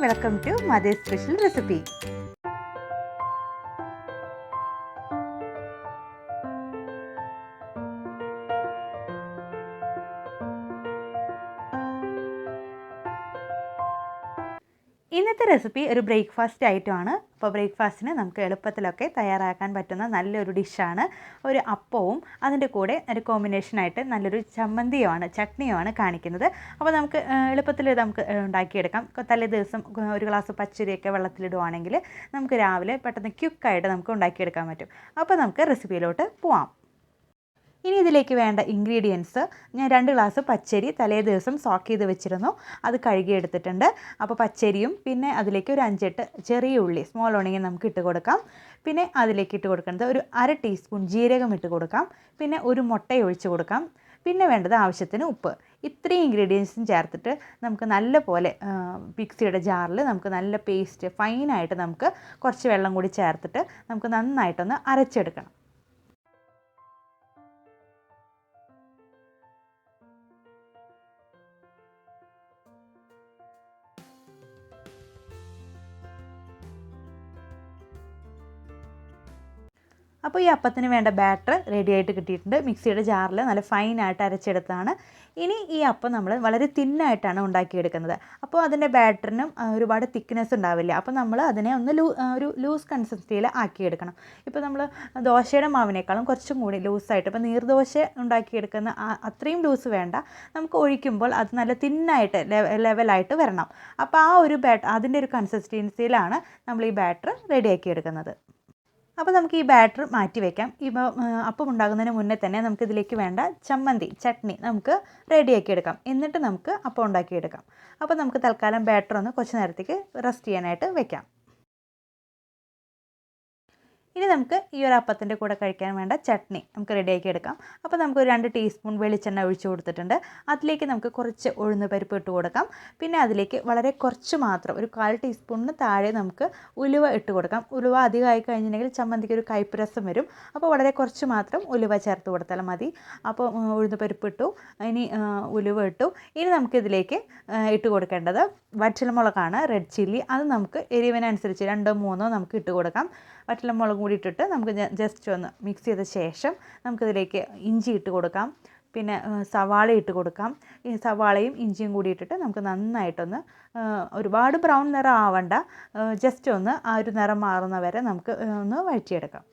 Welcome to mother's special recipe. ഇന്നത്തെ recipe ഒരു breakfast ഐറ്റമാണ്. അപ്പോൾ ബ്രേക്ക്ഫാസ്റ്റിന് നമുക്ക് എളുപ്പത്തിലൊക്കെ തയ്യാറാക്കാൻ പറ്റുന്ന നല്ലൊരു ഡിഷാണ്. ഒരു അപ്പവും അതിൻ്റെ കൂടെ ഒരു കോമ്പിനേഷനായിട്ട് നല്ലൊരു ചട്നിയുമാണ് കാണിക്കുന്നത്. അപ്പോൾ നമുക്ക് എളുപ്പത്തിൽ നമുക്ക് ഉണ്ടാക്കിയെടുക്കാം. തലേ ദിവസം ഒരു ഗ്ലാസ് പച്ചരിയൊക്കെ വെള്ളത്തിലിടുവാണെങ്കിൽ നമുക്ക് രാവിലെ പെട്ടെന്ന് ക്വിക്കായിട്ട് നമുക്ക് ഉണ്ടാക്കിയെടുക്കാൻ പറ്റും. അപ്പോൾ നമുക്ക് റെസിപ്പിയിലോട്ട് പോവാം. ഇനി ഇതിലേക്ക് വേണ്ട ഇൻഗ്രീഡിയൻസ്, ഞാൻ 2 ഗ്ലാസ് പച്ചരി തലേ ദിവസം സോക്ക് ചെയ്ത് വെച്ചിരുന്നു. അത് കഴുകിയെടുത്തിട്ടുണ്ട്. അപ്പോൾ പച്ചരിയും പിന്നെ അതിലേക്ക് ഒരു 5-8 ചെറിയ ഉള്ളി സ്മോൾ ഓണിയൻ നമുക്ക് ഇട്ട് കൊടുക്കാം. പിന്നെ അതിലേക്ക് ഇട്ട് കൊടുക്കുന്നത് ഒരു 1/2 ടീസ്പൂൺ ജീരകം ഇട്ട് കൊടുക്കാം. പിന്നെ ഒരു മുട്ട ഒഴിച്ച് കൊടുക്കാം. പിന്നെ വേണ്ടത് ആവശ്യത്തിന് ഉപ്പ്. ഇത്രയും ഇൻഗ്രീഡിയൻസും ചേർത്തിട്ട് നമുക്ക് നല്ല പോലെ മിക്സിയുടെ ജാറിൽ നമുക്ക് നല്ല പേസ്റ്റ് ഫൈനായിട്ട് നമുക്ക് കുറച്ച് വെള്ളം കൂടി ചേർത്തിട്ട് നമുക്ക് നന്നായിട്ടൊന്ന് അരച്ചെടുക്കണം. അപ്പോൾ ഈ അപ്പത്തിന് വേണ്ട ബാറ്റർ റെഡി ആയിട്ട് കിട്ടിയിട്ടുണ്ട്. മിക്സിയുടെ ജാറിൽ നല്ല ഫൈനായിട്ട് അരച്ചെടുത്താണ്. ഇനി ഈ അപ്പം നമ്മൾ വളരെ തിന്നായിട്ടാണ് ഉണ്ടാക്കിയെടുക്കുന്നത്. അപ്പോൾ അതിൻ്റെ ബാറ്ററിനും ഒരുപാട് തിക്നെസ് ഉണ്ടാവില്ല. അപ്പോൾ നമ്മൾ അതിനെ ഒന്ന് ഒരു ലൂസ് കൺസിസ്റ്റൻസിയിൽ ആക്കിയെടുക്കണം. ഇപ്പോൾ നമ്മൾ ദോശയുടെ മാവിനേക്കാളും കുറച്ചും കൂടി ലൂസായിട്ട്, ഇപ്പോൾ നീർദോശ ഉണ്ടാക്കിയെടുക്കുന്ന അത്രയും ലൂസ് വേണ്ട. നമുക്ക് ഒഴിക്കുമ്പോൾ അത് നല്ല തിന്നായിട്ട് ലെവലായിട്ട് വരണം. അപ്പോൾ ആ ഒരു അതിൻ്റെ ഒരു കൺസിസ്റ്റൻസിയിലാണ് നമ്മൾ ഈ ബാറ്റർ റെഡിയാക്കിയെടുക്കുന്നത്. അപ്പോൾ നമുക്ക് ഈ ബാറ്റർ മാറ്റി വയ്ക്കാം. ഇപ്പോൾ അപ്പം ഉണ്ടാകുന്നതിന് മുന്നേ തന്നെ നമുക്കിതിലേക്ക് വേണ്ട ചട്നി നമുക്ക് റെഡിയാക്കി എടുക്കാം. എന്നിട്ട് നമുക്ക് അപ്പം ഉണ്ടാക്കിയെടുക്കാം. അപ്പോൾ നമുക്ക് തൽക്കാലം ബാറ്റർ ഒന്ന് കുറച്ച് നേരത്തേക്ക് റെസ്റ്റ് ചെയ്യാനായിട്ട് വയ്ക്കാം. ഇനി നമുക്ക് ഈ ഒരു അപ്പത്തിൻ്റെ കൂടെ കഴിക്കാൻ വേണ്ട ചട്നി നമുക്ക് റെഡിയാക്കി എടുക്കാം. അപ്പോൾ നമുക്ക് ഒരു 2 ടീസ്പൂൺ വെളിച്ചെണ്ണ ഒഴിച്ച് കൊടുത്തിട്ടുണ്ട്. അതിലേക്ക് നമുക്ക് കുറച്ച് ഉഴുന്ന് പരിപ്പ് ഇട്ട് കൊടുക്കാം. പിന്നെ അതിലേക്ക് വളരെ കുറച്ച് മാത്രം ഒരു 1/4 ടീസ്പൂണിന് താഴെ നമുക്ക് ഉലുവ ഇട്ട് കൊടുക്കാം. ഉലുവ അധികമായി കഴിഞ്ഞിട്ടുണ്ടെങ്കിൽ ചമ്മന്തിക്ക് ഒരു കയ്പ്പ് രസം വരും. അപ്പോൾ വളരെ കുറച്ച് മാത്രം ഉലുവ ചേർത്ത് കൊടുത്താൽ മതി. അപ്പോൾ ഉഴുന്ന് പരിപ്പ് ഇട്ടു, ഇനി ഉലുവ ഇട്ടു. ഇനി നമുക്കിതിലേക്ക് ഇട്ട് കൊടുക്കേണ്ടത് വറ്റൽമുളകാണ്, റെഡ് ചില്ലി. അത് നമുക്ക് എരിവിനനുസരിച്ച് 2-3 നമുക്ക് ഇട്ട് കൊടുക്കാം. വറ്റൽമുളക് കൂടി ഇട്ടിട്ട് നമുക്ക് ജസ്റ്റ് ഒന്ന് മിക്സ് ചെയ്ത ശേഷം നമുക്കിതിലേക്ക് ഇഞ്ചി ഇട്ട് കൊടുക്കാം. പിന്നെ സവാള ഇട്ട് കൊടുക്കാം. ഈ സവാളയും ഇഞ്ചിയും കൂടി ഇട്ടിട്ട് നമുക്ക് നന്നായിട്ടൊന്ന് ഒരുപാട് ബ്രൗൺ നിറം ആവണ്ട, ജസ്റ്റ് ഒന്ന് ആ ഒരു നിറം മാറുന്ന വരെ നമുക്ക് ഒന്ന് വഴറ്റിയെടുക്കാം.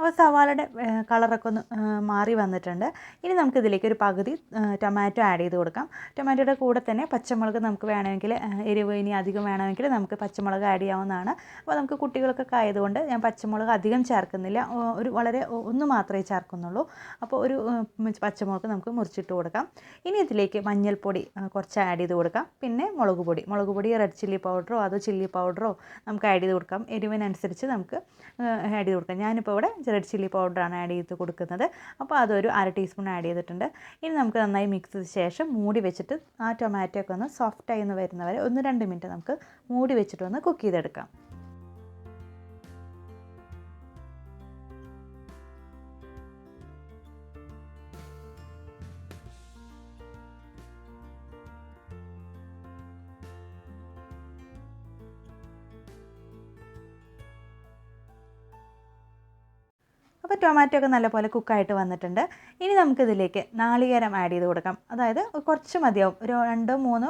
അപ്പോൾ സവാളയുടെ കളറൊക്കെ ഒന്ന് മാറി വന്നിട്ടുണ്ട്. ഇനി നമുക്കിതിലേക്ക് ഒരു പകുതി ടൊമാറ്റോ ആഡ് ചെയ്ത് കൊടുക്കാം. ടൊമാറ്റോയുടെ കൂടെ തന്നെ പച്ചമുളക് നമുക്ക് വേണമെങ്കിൽ, എരിവ് ഇനി അധികം വേണമെങ്കിൽ നമുക്ക് പച്ചമുളക് ആഡ് ചെയ്യാവുന്നതാണ്. അപ്പോൾ നമുക്ക് കുട്ടികൾക്കൊക്കെ ആയതുകൊണ്ട് ഞാൻ പച്ചമുളക് അധികം ചേർക്കുന്നില്ല, വളരെ ഒന്ന് മാത്രമേ ചേർക്കുന്നുള്ളൂ. അപ്പോൾ ഒരു പച്ചമുളക് നമുക്ക് മുറിച്ചിട്ട് കൊടുക്കാം. ഇനി ഇതിലേക്ക് മഞ്ഞൾപ്പൊടി കുറച്ച് ആഡ് ചെയ്ത് കൊടുക്കാം. പിന്നെ മുളക് പൊടി റെഡ് ചില്ലി പൗഡറോ അതോ ചില്ലി പൗഡറോ നമുക്ക് ആഡ് ചെയ്ത് കൊടുക്കാം. എരിവിനനുസരിച്ച് നമുക്ക് ആഡ് ചെയ്ത് കൊടുക്കാം. ഞാനിപ്പോൾ ഇവിടെ റെഡ് ചില്ലി പൗഡറാണ് ആഡ് ചെയ്ത് കൊടുക്കുന്നത്. അപ്പോൾ അതൊരു 1/2 ടീസ്പൂൺ ആഡ് ചെയ്തിട്ടുണ്ട്. ഇനി നമുക്ക് നന്നായി മിക്സ് ചെയ്ത ശേഷം മൂടി വെച്ചിട്ട് ആ ടൊമാറ്റോ ഒക്കെ ഒന്ന് സോഫ്റ്റായി വരുന്നവരെ 1-2 മിനിറ്റ് നമുക്ക് മൂടി വെച്ചിട്ടൊന്ന് കുക്ക് ചെയ്തെടുക്കാം. അപ്പോൾ ടൊമാറ്റോ ഒക്കെ നല്ലപോലെ കുക്കായിട്ട് വന്നിട്ടുണ്ട്. ഇനി നമുക്കിതിലേക്ക് നാളികേരം ആഡ് ചെയ്ത് കൊടുക്കാം. അതായത് കുറച്ച് മതിയാവും, ഒരു 2-3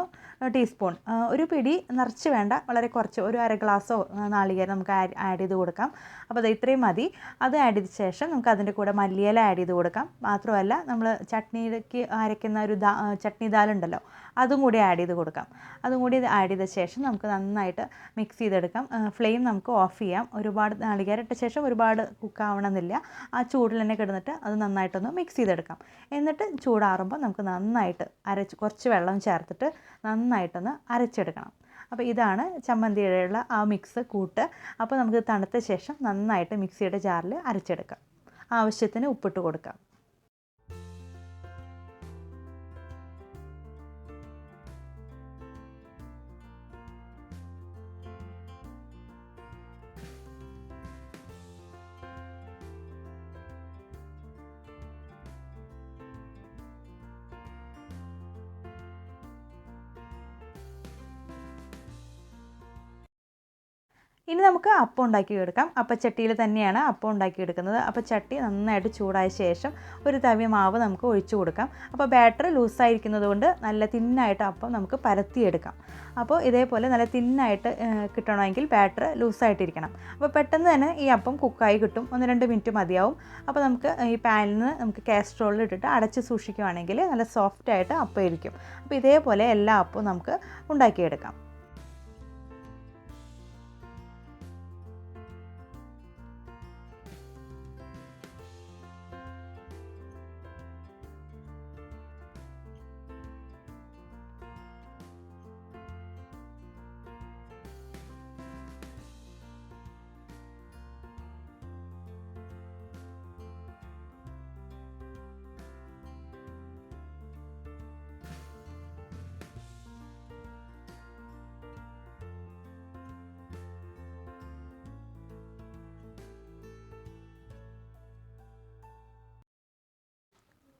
ടീസ്പൂൺ, ഒരു പിടി നിറച്ച് വേണ്ട, വളരെ കുറച്ച്, ഒരു 1/2 ഗ്ലാസ്സോ നാളികേരം നമുക്ക് ആഡ് ചെയ്ത് കൊടുക്കാം. അപ്പോൾ അത് ഇത്രയും മതി. അത് ആഡ് ചെയ്ത ശേഷം നമുക്ക് അതിൻ്റെ കൂടെ മല്ലിയില ആഡ് ചെയ്ത് കൊടുക്കാം. മാത്രമല്ല നമ്മൾ ചട്നിക്ക് അരയ്ക്കുന്ന ഒരു ചട്നി ദാലുണ്ടല്ലോ, അതും കൂടി ആഡ് ചെയ്ത് കൊടുക്കാം. അതും കൂടി ആഡ് ചെയ്ത ശേഷം നമുക്ക് നന്നായിട്ട് മിക്സ് ചെയ്തെടുക്കാം. ഫ്ലെയിം നമുക്ക് ഓഫ് ചെയ്യാം. ഒരുപാട് നാളികേരം ഇട്ട ശേഷം ഒരുപാട് കുക്കാവണമെന്നില്ല. ആ ചൂടിൽ തന്നെ കിടന്നിട്ട് അത് നന്നായിട്ടൊന്ന് മിക്സ് ചെയ്തെടുക്കാം. എന്നിട്ട് ചൂടാറുമ്പോൾ നമുക്ക് നന്നായിട്ട് കുറച്ച് വെള്ളം ചേർത്തിട്ട് നന്നായിട്ടൊന്ന് അരച്ചെടുക്കണം. അപ്പോൾ ഇതാണ് ചമ്മന്തിയുടെ ആ മിക്സ് കൂട്ട്. അപ്പോൾ നമുക്ക് തണുത്ത ശേഷം നന്നായിട്ട് മിക്സിയുടെ ജാറിൽ അരച്ചെടുക്കാം. ആവശ്യത്തിന് ഉപ്പിട്ട് കൊടുക്കാം. ഇനി നമുക്ക് അപ്പം ഉണ്ടാക്കിയെടുക്കാം. അപ്പച്ചട്ടിയിൽ തന്നെയാണ് അപ്പം ഉണ്ടാക്കിയെടുക്കുന്നത്. അപ്പോൾ ചട്ടി നന്നായിട്ട് ചൂടായ ശേഷം ഒരു തവി മാവ് നമുക്ക് ഒഴിച്ചു കൊടുക്കാം. അപ്പോൾ ബാറ്റർ ലൂസായിരിക്കുന്നത് കൊണ്ട് നല്ല തിന്നായിട്ട് അപ്പം നമുക്ക് പരത്തിയെടുക്കാം. അപ്പോൾ ഇതേപോലെ നല്ല തിന്നായിട്ട് കിട്ടണമെങ്കിൽ ബാറ്റർ ലൂസായിട്ടിരിക്കണം. അപ്പോൾ പെട്ടെന്ന് തന്നെ ഈ അപ്പം കുക്കായി കിട്ടും. 1-2 മിനിറ്റ് മതിയാവും. അപ്പോൾ നമുക്ക് ഈ പാനിൽ നിന്ന് നമുക്ക് കാസ്ട്രോളിൽ ഇട്ടിട്ട് അടച്ച് സൂക്ഷിക്കുകയാണെങ്കിൽ നല്ല സോഫ്റ്റായിട്ട് അപ്പം ഇരിക്കും. അപ്പോൾ ഇതേപോലെ എല്ലാ അപ്പവും നമുക്ക് ഉണ്ടാക്കിയെടുക്കാം.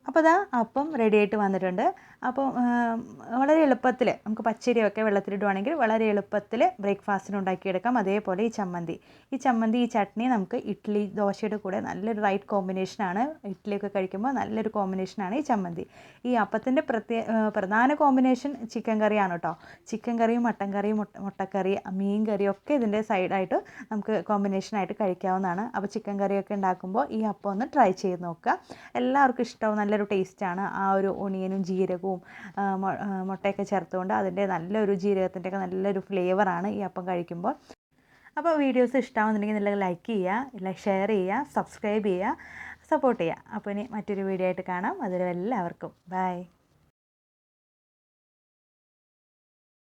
അപ്പോൾ ഇതാ അപ്പം റെഡി ആയിട്ട് വന്നിട്ടുണ്ട്. അപ്പോൾ വളരെ എളുപ്പത്തിൽ നമുക്ക് പച്ചരിയൊക്കെ വെള്ളത്തിലിടുവാണെങ്കിൽ വളരെ എളുപ്പത്തിൽ ബ്രേക്ക്ഫാസ്റ്റിന് ഉണ്ടാക്കിയെടുക്കാം. അതേപോലെ ഈ ചമ്മന്തി ഈ ചട്നി നമുക്ക് ഇഡ്ഡലി ദോശയുടെ കൂടെ നല്ലൊരു റൈറ്റ് കോമ്പിനേഷനാണ്. ഇഡ്ഡലിയൊക്കെ കഴിക്കുമ്പോൾ നല്ലൊരു കോമ്പിനേഷനാണ് ഈ ചമ്മന്തി. ഈ അപ്പത്തിൻ്റെ പ്രധാന കോമ്പിനേഷൻ ചിക്കൻ കറിയാണ് കേട്ടോ. ചിക്കൻ കറിയും മട്ടൻ കറിയും മുട്ടക്കറി മീൻ കറിയും ഒക്കെ ഇതിൻ്റെ സൈഡായിട്ട് നമുക്ക് കോമ്പിനേഷനായിട്ട് കഴിക്കാവുന്നതാണ്. അപ്പോൾ ചിക്കൻ കറിയൊക്കെ ഉണ്ടാക്കുമ്പോൾ ഈ അപ്പം ഒന്ന് ട്രൈ ചെയ്ത് നോക്കുക. എല്ലാവർക്കും ഇഷ്ടവും നല്ലൊരു ടേസ്റ്റാണ്. ആ ഒരു ഒണിയനും ജീരകവും മുട്ടയൊക്കെ ചേർത്തുകൊണ്ട് അതിൻ്റെ നല്ലൊരു ജീരകത്തിൻ്റെയൊക്കെ നല്ലൊരു ഫ്ലേവറാണ് ഈ അപ്പം കഴിക്കുമ്പോൾ. അപ്പോൾ വീഡിയോസ് ഇഷ്ടമാകുന്നുണ്ടെങ്കിൽ നല്ല ലൈക്ക് ചെയ്യുക, ഷെയർ ചെയ്യുക, സബ്സ്ക്രൈബ് ചെയ്യുക, സപ്പോർട്ട് ചെയ്യുക. അപ്പോൾ ഇനി മറ്റൊരു വീഡിയോ ആയിട്ട് കാണാം. അതുവരെ എല്ലാവർക്കും ബൈ.